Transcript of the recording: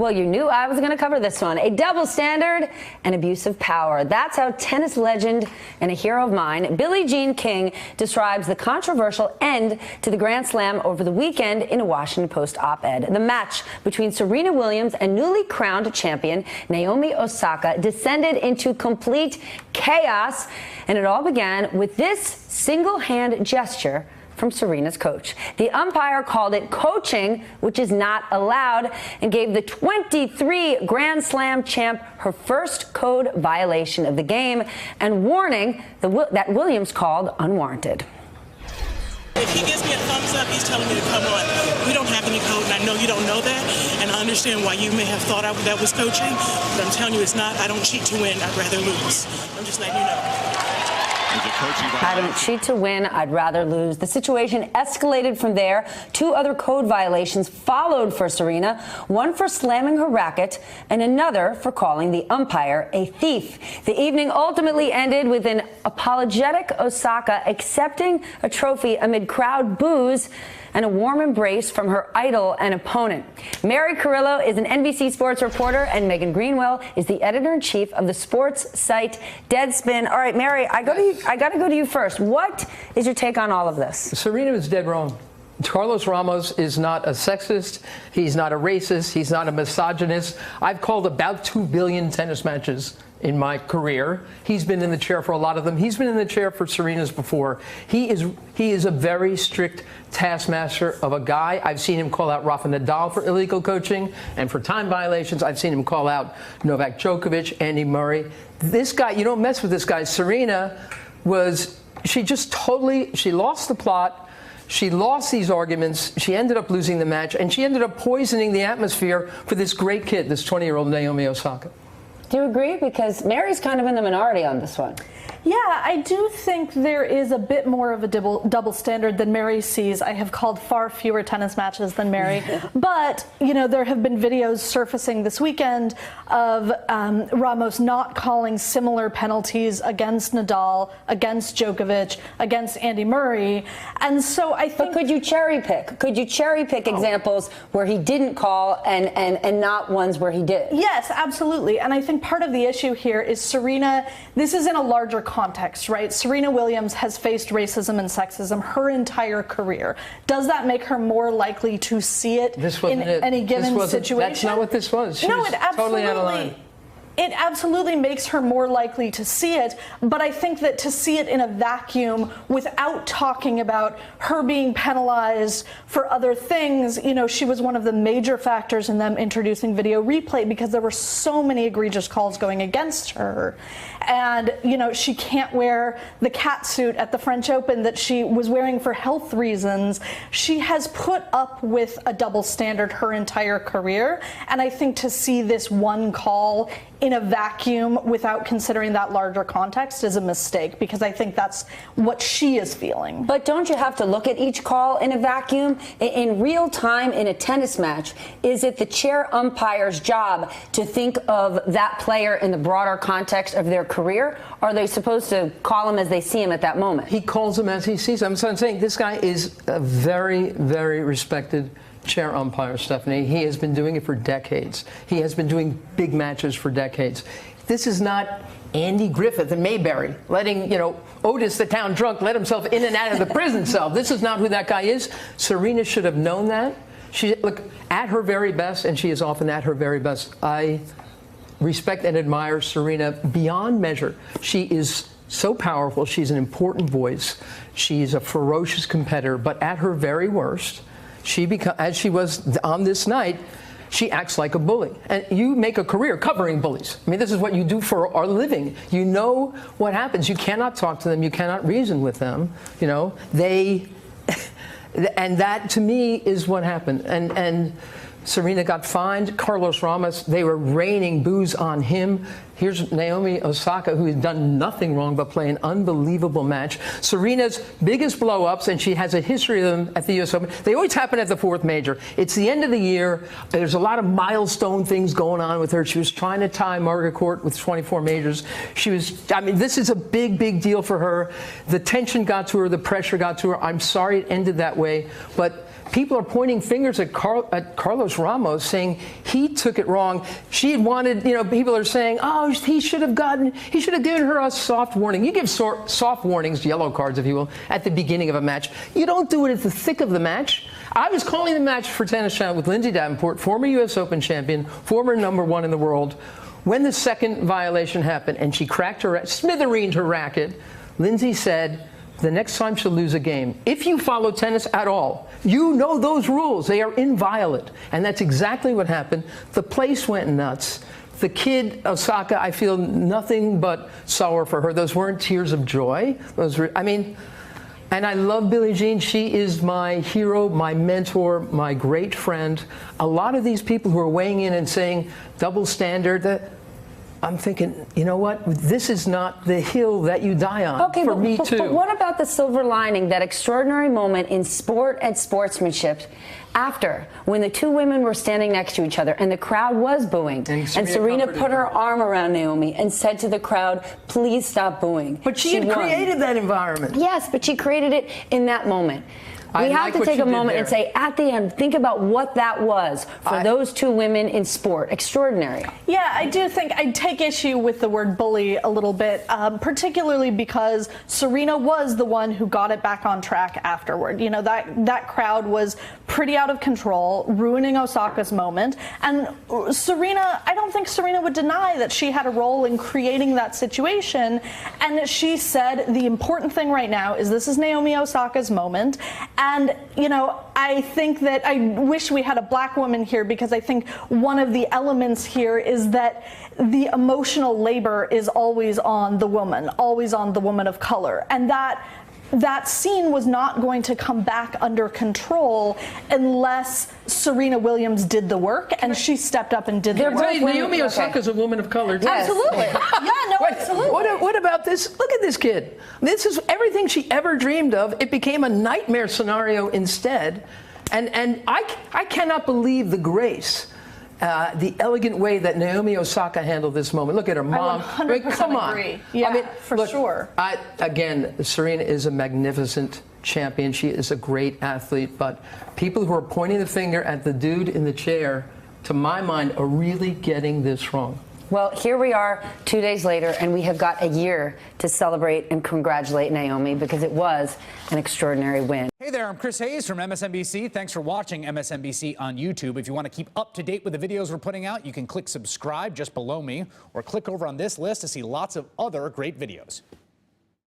Well, you knew I was going to cover this one. A double standard and abuse of power. That's how tennis legend and a hero of mine, Billie Jean King, describes the controversial end to the Grand Slam over the weekend in a Washington Post op-ed. The match between Serena Williams and newly crowned champion Naomi Osaka descended into complete chaos, and it all began with this single-hand gesture from Serena's coach. The umpire called it coaching, which is not allowed, and gave the 23 Grand Slam champ her first code violation of the game and warning that Williams called unwarranted. If he gives me a thumbs up, he's telling me to come on. We don't have any code, and I know you don't know that, and I understand why you may have thought that was coaching, but I'm telling you it's not. I don't cheat to win. I'd rather lose. I'm just letting you know. I don't cheat to win. I'd rather lose. The situation escalated from there. 2 other code violations followed for Serena, one for slamming her racket and another for calling the umpire a thief. The evening ultimately ended with an apologetic Osaka accepting a trophy amid crowd boos and a warm embrace from her idol and opponent. Mary Carrillo is an NBC Sports reporter, and Megan Greenwell is the editor-in-chief of the sports site Deadspin. All right, Mary, I got to go to you first. What is your take on all of this? Serena is dead wrong. Carlos Ramos is not a sexist. He's not a racist. He's not a misogynist. I've called about 2 billion tennis matches in my career. He's been in the chair for a lot of them. He's been in the chair for Serena's before. He is a very strict taskmaster of a guy. I've seen him call out Rafa Nadal for illegal coaching and for time violations. I've seen him call out Novak Djokovic, Andy Murray. This guy, you don't mess with this guy. Serena she lost the plot. She lost these arguments. She ended up losing the match, and she ended up poisoning the atmosphere for this great kid, this 20-year-old Naomi Osaka. Do you agree? Because Mary's kind of in the minority on this one. Yeah, I do think there is a bit more of a double standard than Mary sees. I have called far fewer tennis matches than Mary. But, you know, there have been videos surfacing this weekend of Ramos not calling similar penalties against Nadal, against Djokovic, against Andy Murray. And so I think... But could you cherry pick? Could you cherry pick examples where he didn't call and not ones where he did? Yes, absolutely. And I think part of the issue here is Serena, this is in a larger context, right? Serena Williams has faced racism and sexism her entire career. Does that make her more likely to see it in any given situation? That's not what this was. She was totally out of line. It absolutely makes her more likely to see it, but I think that to see it in a vacuum without talking about her being penalized for other things, you know, she was one of the major factors in them introducing video replay because there were so many egregious calls going against her. And, you know, she can't wear the cat suit at the French Open that she was wearing for health reasons. She has put up with a double standard her entire career, and I think to see this one call in a vacuum without considering that larger context is a mistake, because I think that's what she is feeling. But don't you have to look at each call in a vacuum? In real time in a tennis match, is it the chair umpire's job to think of that player in the broader context of their career? Or are they supposed to call him as they see him at that moment? He calls him as he sees him. So I'm saying this guy is a very, very respected chair umpire, Stephanie. He has been doing it for decades. He has been doing big matches for decades. This is not Andy Griffith and Mayberry letting, you know, Otis the town drunk let himself in and out of the prison cell. This is not who that guy is. Serena should have known that. She, look, at her very best, and she is often at her very best, I respect and admire Serena beyond measure. She is so powerful. She's an important voice. She's a ferocious competitor, but at her very worst, as she was on this night, she acts like a bully. And you make a career covering bullies. I mean, this is what you do for our living. You know what happens. You cannot talk to them. You cannot reason with them. You know, and that to me is what happened. And Serena got fined. Carlos Ramos, they were raining boos on him. Here's Naomi Osaka, who has done nothing wrong but play an unbelievable match. Serena's biggest blow-ups, and she has a history of them at the U.S. Open, they always happen at the 4th major. It's the end of the year. There's a lot of milestone things going on with her. She was trying to tie Margaret Court with 24 majors. This is a big, big deal for her. The tension got to her. The pressure got to her. I'm sorry it ended that way, but people are pointing fingers at Carlos Ramos, saying he took it wrong. She had wanted, people are saying, oh, he should have given her a soft warning. You give soft warnings, yellow cards, if you will, at the beginning of a match. You don't do it at the thick of the match. I was calling the match for Tennis Channel with Lindsay Davenport, former U.S. Open champion, former #1 in the world, when the second violation happened and she cracked her, smithereened her racket. Lindsay said, the next time she'll lose a game. If you follow tennis at all, you know those rules. They are inviolate. And that's exactly what happened. The place went nuts. The kid, Osaka, I feel nothing but sorrow for her. Those weren't tears of joy. And I love Billie Jean. She is my hero, my mentor, my great friend. A lot of these people who are weighing in and saying double standard, I'm thinking, you know what? This is not the hill that you die on. Okay, for me too. But what about the silver lining, that extraordinary moment in sport and sportsmanship after, when the two women were standing next to each other and the crowd was booing, and Serena put her arm around Naomi and said to the crowd, please stop booing. But she had created that environment. Yes, but she created it in that moment. We have to take a moment and say, at the end, think about what that was for those two women in sport. Extraordinary. Yeah, I do think I'd take issue with the word bully a little bit, particularly because Serena was the one who got it back on track afterward. That crowd was pretty out of control, ruining Osaka's moment. And Serena, I don't think Serena would deny that she had a role in creating that situation. And she said the important thing right now is this is Naomi Osaka's moment. And, I think that I wish we had a black woman here, because I think one of the elements here is that the emotional labor is always on the woman of color. And that scene was not going to come back under control unless Serena Williams did the work, and she stepped up and did the work. Naomi Osaka is a woman of color. Yes. Absolutely. Absolutely. What about this? Look at this kid. This is everything she ever dreamed of. It became a nightmare scenario instead. And I cannot believe the grace, the elegant way that Naomi Osaka handled this moment. Look at her mom. I 100% come on. agree. Yeah, for sure. Again, Serena is a magnificent champion. She is a great athlete. But people who are pointing the finger at the dude in the chair, to my mind, are really getting this wrong. Well, here we are 2 days later, and we have got a year to celebrate and congratulate Naomi, because it was an extraordinary win. Hey there, I'm Chris Hayes from MSNBC. Thanks for watching MSNBC on YouTube. If you want to keep up to date with the videos we're putting out, you can click subscribe just below me, or click over on this list to see lots of other great videos.